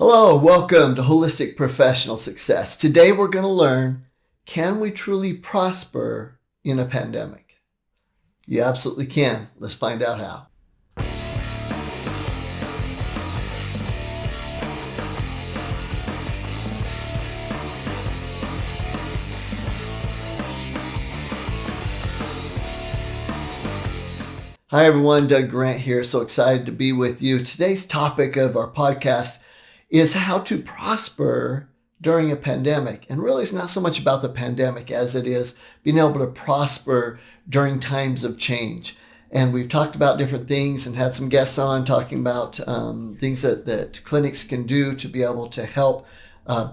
Hello, welcome to Holistic Professional Success. Today we're going to learn, can we truly prosper in a pandemic? You absolutely can. Let's find out how. Hi everyone, Doug Grant here. So excited to be with you. Today's topic of our podcast is how to prosper during a pandemic. And really it's not so much about the pandemic as it is being able to prosper during times of change. And we've talked about different things and had some guests on talking about things that clinics can do to be able to help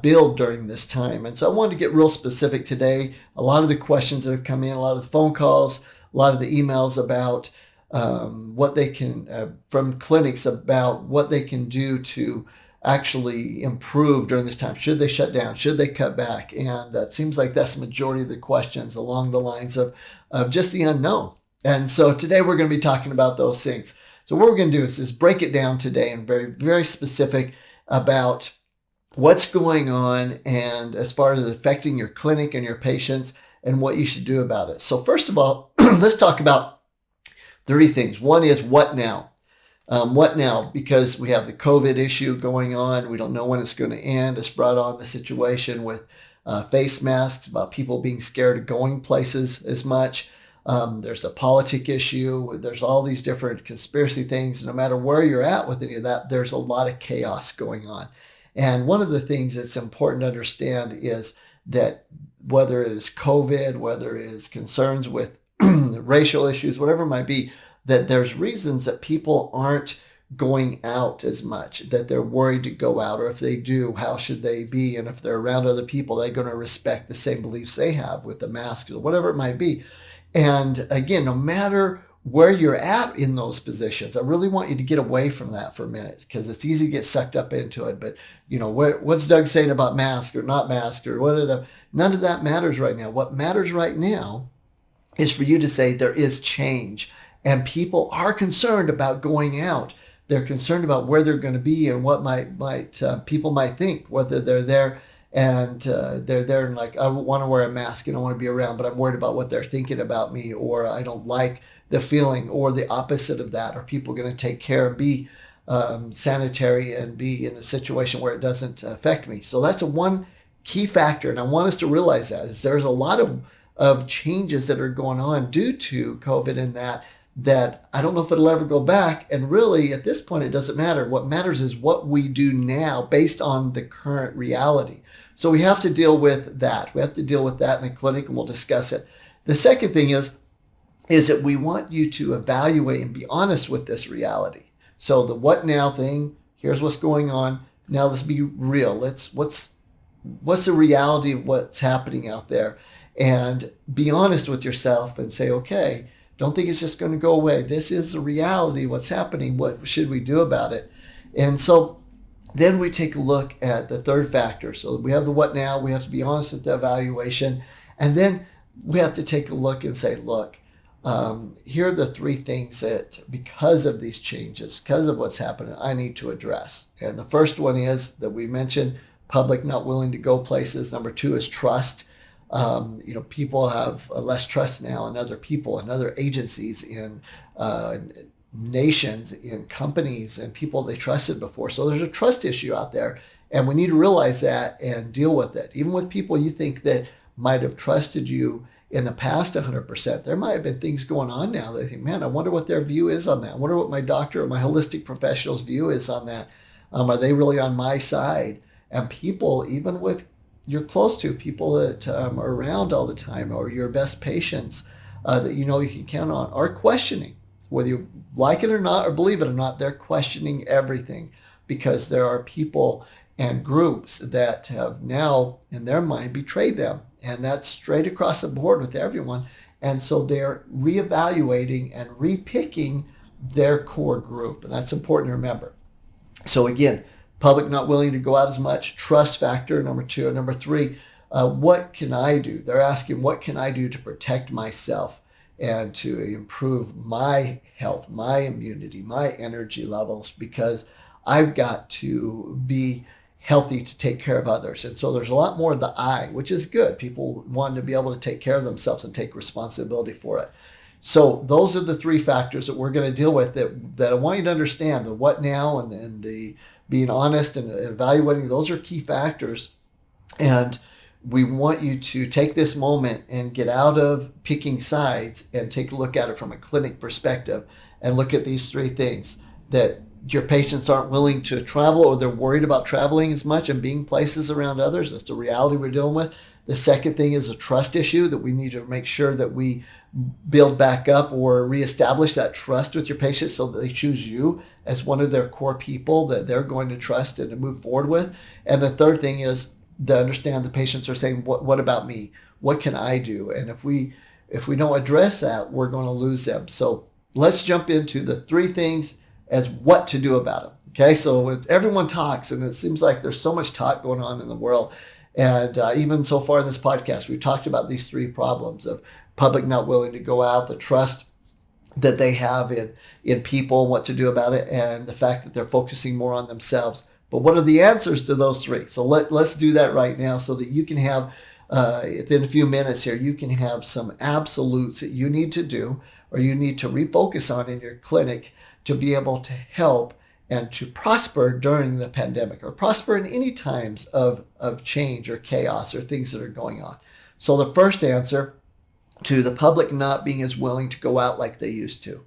build during this time. And so I wanted to get real specific today. A lot of the questions that have come in, a lot of the phone calls, a lot of the emails about what they can, from clinics about what they can do to actually improve during this time. Should they shut down? Should they cut back? And it seems like that's the majority of the questions along the lines of just the unknown. And so today we're going to be talking about those things. So what we're going to do is break it down today and very, very specific about what's going on and as far as affecting your clinic and your patients and what you should do about it. So first of all, let's talk about three things. One is what now? What now? Because we have the COVID issue going on. We don't know when it's going to end. It's brought on the situation with face masks, about people being scared of going places as much. There's a politic issue. There's all these different conspiracy things. No matter where you're at with any of that, there's a lot of chaos going on. And one of the things that's important to understand is that whether it is COVID, whether it is concerns with racial issues, whatever it might be, that there's reasons that people aren't going out as much, that they're worried to go out, or if they do, how should they be? And if they're around other people, they're going to respect the same beliefs they have with the masks or whatever it might be. And again, no matter where you're at in those positions, I really want you to get away from that for a minute because it's easy to get sucked up into it. But, you know, what's Doug saying about mask or not mask or none of that matters right now. What matters right now is for you to say there is change. And people are concerned about going out. They're concerned about where they're going to be and what people might think, whether they're there and they're there and like, I want to wear a mask and I want to be around, but I'm worried about what they're thinking about me, or I don't like the feeling, or the opposite of that. Are people going to take care and be sanitary and be in a situation where it doesn't affect me? So that's one key factor. And I want us to realize that is there's a lot of changes that are going on due to COVID and that I don't know if it'll ever go back. And really, at this point, it doesn't matter. What matters is what we do now based on the current reality. So we have to deal with that. We have to deal with that in the clinic, and we'll discuss it. The second thing is that we want you to evaluate and be honest with this reality. So the what now thing, here's what's going on. Now let's be real. What's the reality of what's happening out there? And be honest with yourself and say, okay, don't think it's just going to go away. This is the reality, what's happening. What should we do about it? And so then we take a look at the third factor. So we have the what now. We have to be honest with the evaluation. And then we have to take a look and say, look, here are the three things that because of these changes, because of what's happening, I need to address. And the first one is that we mentioned public not willing to go places. Number two is trust. People have less trust now in other people and other agencies, in nations, in companies, and people they trusted before. So there's a trust issue out there, and we need to realize that and deal with it. Even with people you think that might have trusted you in the past 100%, there might have been things going on now that they think, man, I wonder what their view is on that. I wonder what my doctor or my holistic professional's view is on that. Are they really on my side? And people, even with you're close to, people that are around all the time, or your best patients that you know you can count on, are questioning. Whether you like it or not, or believe it or not, they're questioning everything because there are people and groups that have now, in their mind, betrayed them. And that's straight across the board with everyone. And so they're reevaluating and repicking their core group. And that's important to remember. So again, public not willing to go out as much, trust factor, number two. And number three, what can I do? They're asking, what can I do to protect myself and to improve my health, my immunity, my energy levels? Because I've got to be healthy to take care of others. And so there's a lot more of the I, which is good. People want to be able to take care of themselves and take responsibility for it. So those are the three factors that we're going to deal with that I want you to understand. The what now and the being honest and evaluating, those are key factors. And we want you to take this moment and get out of picking sides and take a look at it from a clinic perspective and look at these three things: that your patients aren't willing to travel, or they're worried about traveling as much and being places around others. That's the reality we're dealing with. The second thing is a trust issue that we need to make sure that we build back up or reestablish that trust with your patients so that they choose you as one of their core people that they're going to trust and to move forward with. And the third thing is to understand the patients are saying, what about me? What can I do? And if we don't address that, we're going to lose them. So let's jump into the three things as what to do about them. Okay, so everyone talks, and it seems like there's so much talk going on in the world. And even so far in this podcast, we've talked about these three problems of public not willing to go out, the trust that they have in people, what to do about it, and the fact that they're focusing more on themselves. But what are the answers to those three? So let's do that right now so that you can have, within a few minutes here, you can have some absolutes that you need to do or you need to refocus on in your clinic to be able to help and to prosper during the pandemic, or prosper in any times of change or chaos or things that are going on. So the first answer to the public not being as willing to go out like they used to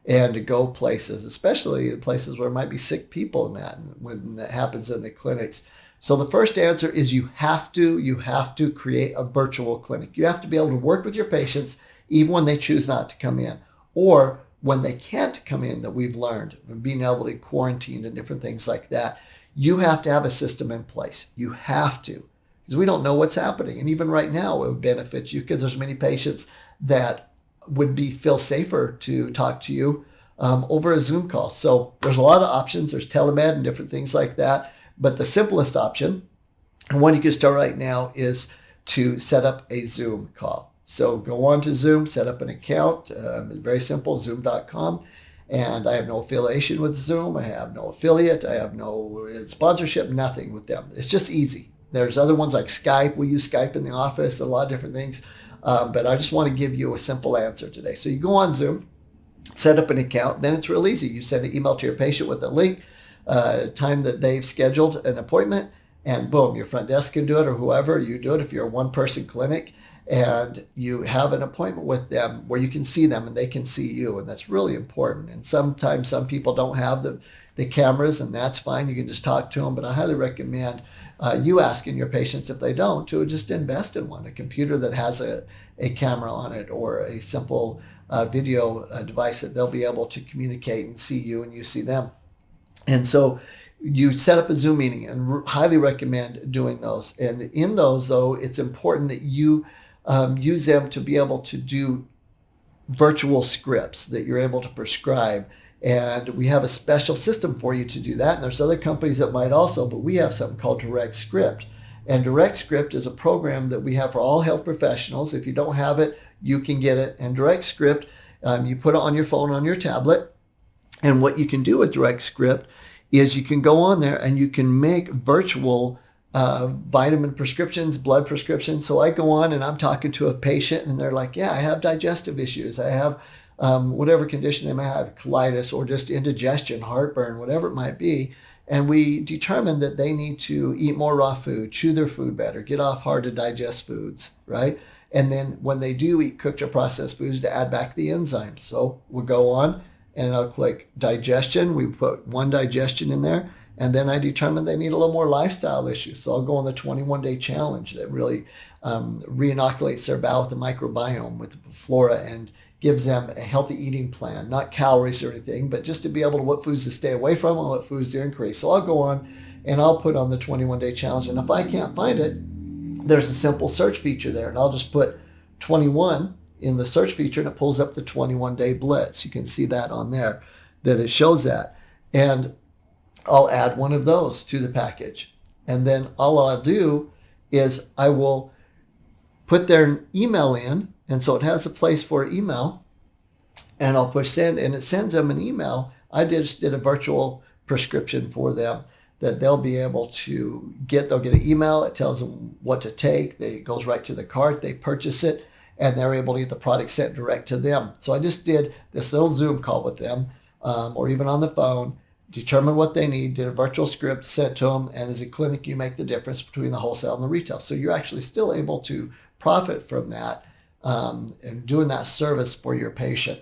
and to go places, especially in places where there might be sick people in that, when that happens in the clinics. So the first answer is you have to create a virtual clinic. You have to be able to work with your patients even when they choose not to come in, or when they can't come in, that we've learned, being able to quarantine and different things like that. You have to have a system in place. You have to, because we don't know what's happening. And even right now, it would benefit you because there's many patients that would feel safer to talk to you over a Zoom call. So there's a lot of options. There's telemed and different things like that. But the simplest option, and one you can start right now, is to set up a Zoom call. So go on to Zoom, set up an account. Very simple, zoom.com. And I have no affiliation with Zoom. I have no affiliate. I have no sponsorship, nothing with them. It's just easy. There's other ones like Skype. We use Skype in the office, a lot of different things. But I just want to give you a simple answer today. So you go on Zoom, set up an account. Then it's real easy. You send an email to your patient with a link, time that they've scheduled an appointment, and boom, your front desk can do it, or whoever, you do it if you're a one-person clinic. And you have an appointment with them where you can see them and they can see you. And that's really important. And sometimes some people don't have the cameras, and that's fine. You can just talk to them. But I highly recommend you asking your patients, if they don't, to just invest in one, a computer that has a camera on it, or a simple video device that they'll be able to communicate and see you and you see them. And so you set up a Zoom meeting, and highly recommend doing those. And in those, though, it's important that you use them to be able to do virtual scripts that you're able to prescribe. And we have a special system for you to do that. And there's other companies that might also, but we have something called Direct Script. And Direct Script is a program that we have for all health professionals. If you don't have it, you can get it. And Direct Script, you put it on your phone, on your tablet. And what you can do with Direct Script is you can go on there and you can make virtual vitamin prescriptions, blood prescriptions. So I go on and I'm talking to a patient and they're like, yeah, I have digestive issues. I have whatever condition they may have, colitis or just indigestion, heartburn, whatever it might be. And we determine that they need to eat more raw food, chew their food better, get off hard to digest foods, right? And then when they do eat cooked or processed foods, to add back the enzymes. So we'll go on and I'll click digestion. We put one digestion in there. And then I determine they need a little more lifestyle issues. So I'll go on the 21-day challenge that really re-inoculates their bowel with the microbiome, with the flora, and gives them a healthy eating plan, not calories or anything, but just to be able to what foods to stay away from and what foods to increase. So I'll go on and I'll put on the 21-day challenge. And if I can't find it, there's a simple search feature there. And I'll just put 21 in the search feature and it pulls up the 21-day blitz. You can see that on there, that it shows that. And I'll add one of those to the package. And then all I'll do is I will put their email in. And so it has a place for email. And I'll push send, and it sends them an email. I just did a virtual prescription for them that they'll be able to get. They'll get an email. It tells them what to take. It goes right to the cart. They purchase it, and they're able to get the product sent direct to them. So I just did this little Zoom call with them, or even on the phone, determine what they need, did a virtual script, sent to them, and as a clinic, you make the difference between the wholesale and the retail. So you're actually still able to profit from that and doing that service for your patient.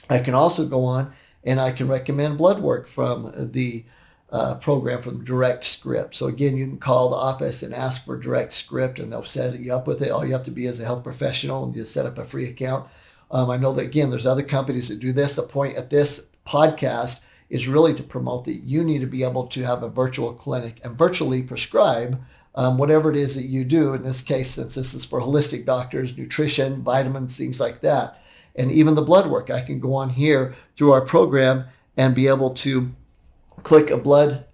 I can also go on and I can recommend blood work from the program from Direct Script. So again, you can call the office and ask for Direct Script and they'll set you up with it. All you have to be as a health professional and just set up a free account. I know that, again, there's other companies that do this. The point at this podcast is really to promote that you need to be able to have a virtual clinic and virtually prescribe whatever it is that you do. In this case, since this is for holistic doctors, nutrition, vitamins, things like that. And even the blood work, I can go on here through our program and be able to click a blood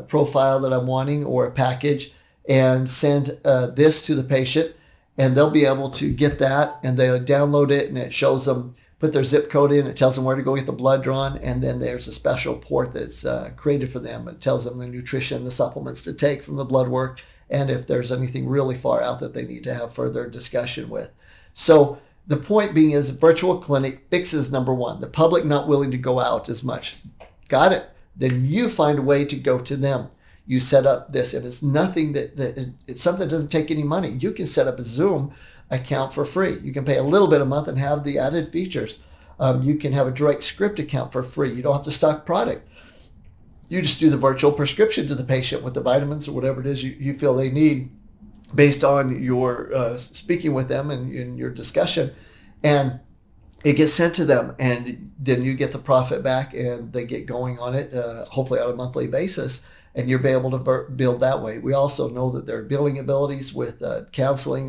profile that I'm wanting or a package and send this to the patient, and they'll be able to get that, and they'll download it, and it shows them, put their zip code in, it tells them where to go get the blood drawn, and then there's a special port that's created for them. It tells them the nutrition, the supplements to take from the blood work, and if there's anything really far out that they need to have further discussion with. So the point being is a virtual clinic fixes number one, the public not willing to go out as much. Got it? Then you find a way to go to them. You set up this, and it's nothing it's something that doesn't take any money. You can set up a Zoom account for free. You can pay a little bit a month and have the added features. You can have a Direct Script account for free. You don't have to stock product. You just do the virtual prescription to the patient with the vitamins or whatever it is you feel they need based on your speaking with them and in your discussion. And it gets sent to them, and then you get the profit back, and they get going on it, hopefully on a monthly basis, and you'll be able to build that way. We also know that there are billing abilities with counseling,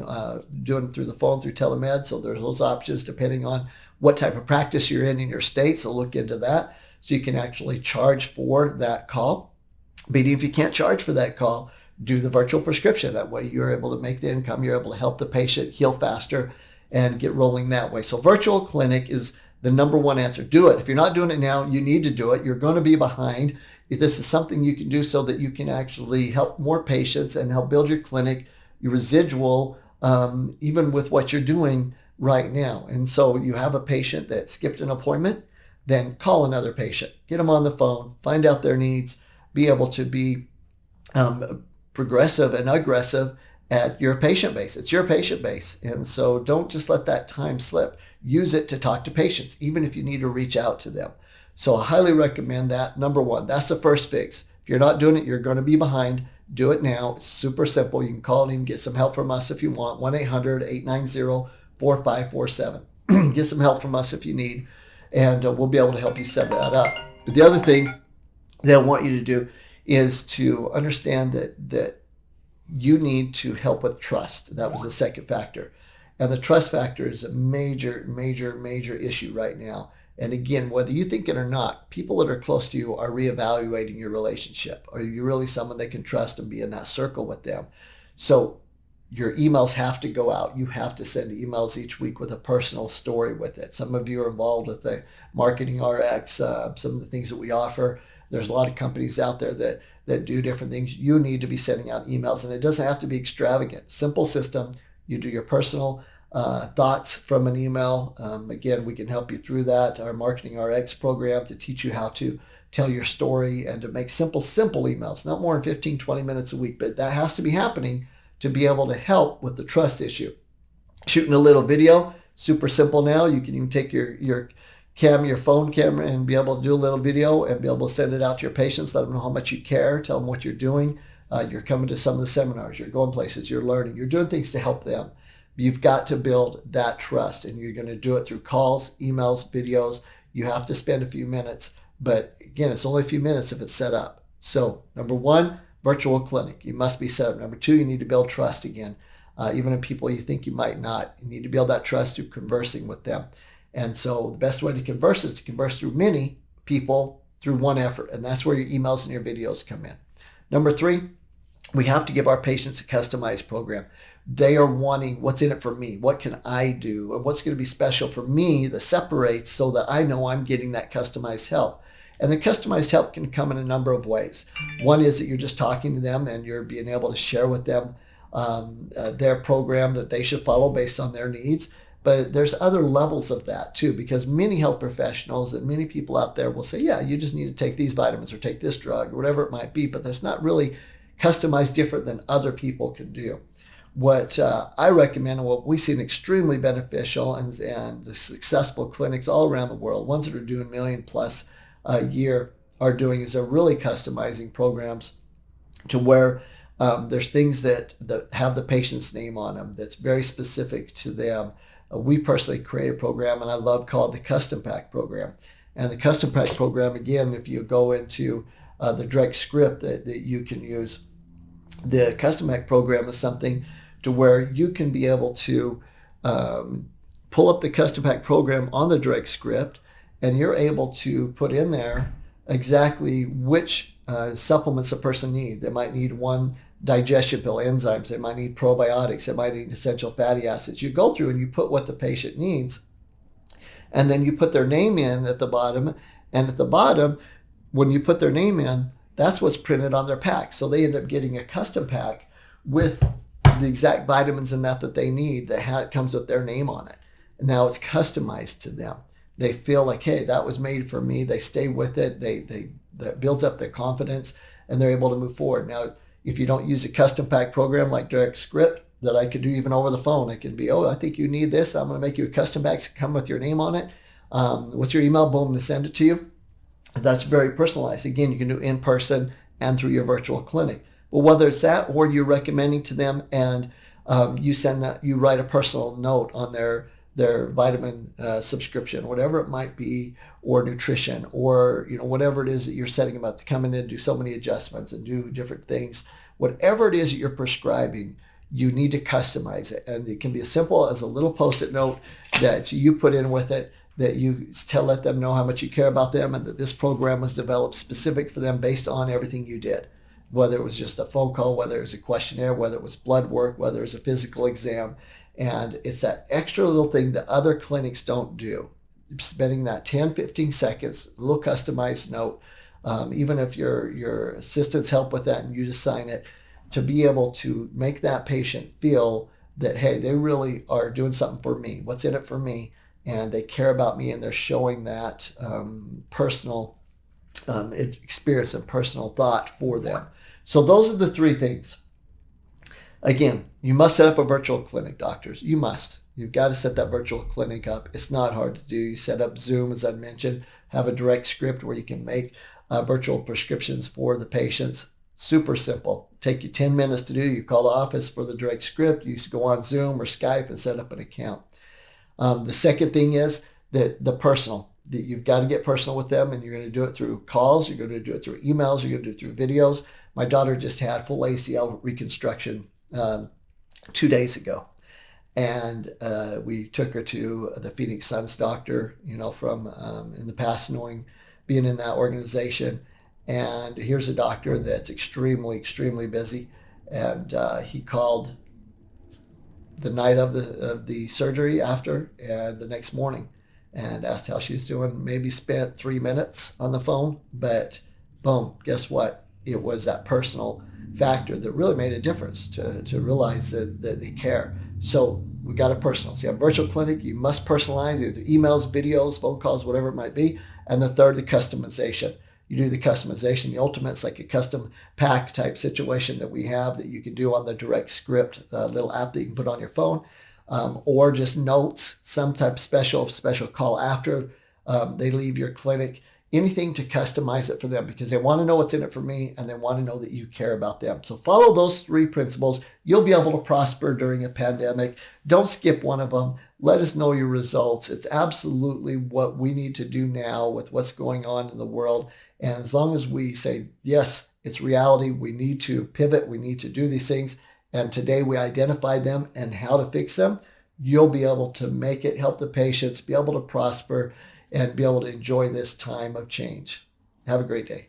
doing it through the phone, through telemed, so there's those options depending on what type of practice you're in your state, so look into that. So you can actually charge for that call. But even if you can't charge for that call, do the virtual prescription. That way you're able to make the income, you're able to help the patient heal faster, and get rolling that way. So virtual clinic is the number one answer. Do it. If you're not doing it now, you need to do it. You're going to be behind. If this is something you can do so that you can actually help more patients and help build your clinic, your residual, even with what you're doing right now. And so you have a patient that skipped an appointment, then call another patient, get them on the phone, find out their needs, be able to be progressive and aggressive at your patient base. It's your patient base. And so don't just let that time slip. Use it to talk to patients, even if you need to reach out to them. So I highly recommend that. Number one, that's the first fix. If you're not doing it, you're going to be behind. Do it now. It's super simple. You can call and get some help from us if you want. 1-800-890-4547. Get some help from us if you need, and we'll be able to help you set that up. But the other thing that I want you to do is to understand that you need to help with trust. That was the second factor. And the trust factor is a major, major, major issue right now. And again, whether you think it or not, people that are close to you are reevaluating your relationship. Are you really someone they can trust and be in that circle with them? So your emails have to go out. You have to send emails each week with a personal story with it. Some of you are involved with the Marketing RX, some of the things that we offer. There's a lot of companies out there that do different things. You need to be sending out emails, and it doesn't have to be extravagant. Simple system. You do your personal thoughts from an email. Again, we can help you through that. Our Marketing RX program to teach you how to tell your story and to make simple emails, not more than 15, 20 minutes a week, but that has to be happening to be able to help with the trust issue. Shooting a little video, super simple now. You can even take your phone camera and be able to do a little video and be able to send it out to your patients, let them know how much you care, tell them what you're doing. You're coming to some of the seminars, you're going places, you're learning, you're doing things to help them. You've got to build that trust, and you're going to do it through calls, emails, videos. You have to spend a few minutes, but again, it's only a few minutes if it's set up. So number one, virtual clinic. You must be set up. Number two, you need to build trust again. Even in people you think you might not. You need to build that trust through conversing with them. And so the best way to converse is to converse through many people through one effort. And that's where your emails and your videos come in. Number three, we have to give our patients a customized program. They are wanting, what's in it for me? What can I do? And what's going to be special for me that separates so that I know I'm getting that customized help? And the customized help can come in a number of ways. One is that you're just talking to them and you're being able to share with them their program that they should follow based on their needs. But there's other levels of that too, because many health professionals and many people out there will say, yeah, you just need to take these vitamins or take this drug or whatever it might be, but that's not really customized different than other people can do. What I recommend and what we've seen extremely beneficial and the successful clinics all around the world, ones that are doing million plus a year, are doing is they're really customizing programs to where there's things that have the patient's name on them that's very specific to them. We personally created a program, and I love, called the Custom Pack program. And the Custom Pack program, again, if you go into the direct script that you can use, the Custom Pack program is something to where you can be able to pull up the Custom Pack program on the direct script, and you're able to put in there exactly which supplements a person needs. They might need one digestion pill, enzymes, they might need probiotics, they might need essential fatty acids. You go through and you put what the patient needs, and then you put their name in at the bottom, and at the bottom, when you put their name in, that's what's printed on their pack. So they end up getting a custom pack with the exact vitamins in that they need that comes with their name on it. And now it's customized to them. They feel like, hey, that was made for me. They stay with it. That builds up their confidence, and they're able to move forward. Now, if you don't use a custom pack program like direct script that I could do even over the phone, it can be, oh, I think you need this. I'm going to make you a custom pack, come with your name on it. What's your email? Boom, to send it to you. That's very personalized. Again, you can do in person and through your virtual clinic. But whether it's that or you're recommending to them and you send that, you write a personal note on their vitamin subscription, whatever it might be, or nutrition, or whatever it is that you're setting them up to come in and do so many adjustments and do different things. Whatever it is that you're prescribing, you need to customize it. And it can be as simple as a little post-it note that you put in with it, that you let them know how much you care about them and that this program was developed specific for them based on everything you did. Whether it was just a phone call, whether it was a questionnaire, whether it was blood work, whether it was a physical exam. And it's that extra little thing that other clinics don't do. Spending that 10, 15 seconds, a little customized note, even if your assistants help with that and you just sign it, to be able to make that patient feel that, hey, they really are doing something for me. What's in it for me? And they care about me, and they're showing that personal experience and personal thought for them. So those are the three things. Again, you must set up a virtual clinic, doctors. You must. You've got to set that virtual clinic up. It's not hard to do. You set up Zoom, as I mentioned, have a direct script where you can make virtual prescriptions for the patients. Super simple. Take you 10 minutes to do. You call the office for the direct script. You go on Zoom or Skype and set up an account. The second thing is that the personal. That you've got to get personal with them, and you're going to do it through calls. You're going to do it through emails. You're going to do it through videos. My daughter just had full ACL reconstruction 2 days ago, and we took her to the Phoenix Suns doctor, from in the past, being in that organization. And here's a doctor that's extremely, extremely busy, and he called the night of the surgery after, and the next morning, and asked how she was doing. Maybe spent 3 minutes on the phone, but boom, guess what? It was that personal factor that really made a difference to realize that they care. So we got it personal. So you have a virtual clinic, you must personalize either emails, videos, phone calls, whatever it might be. And the third, the customization. You do the customization. The ultimate's like a custom pack type situation that we have that you can do on the direct script little app that you can put on your phone, or just notes, some type of special call after they leave your clinic. Anything to customize it for them, because they want to know what's in it for me, and they want to know that you care about them. So follow those three principles. You'll be able to prosper during a pandemic. Don't skip one of them. Let us know your results. It's absolutely what we need to do now with what's going on in the world. And as long as we say, yes, it's reality, we need to pivot, we need to do these things, and today we identified them and how to fix them, you'll be able to make it, help the patients, be able to prosper, and be able to enjoy this time of change. Have a great day.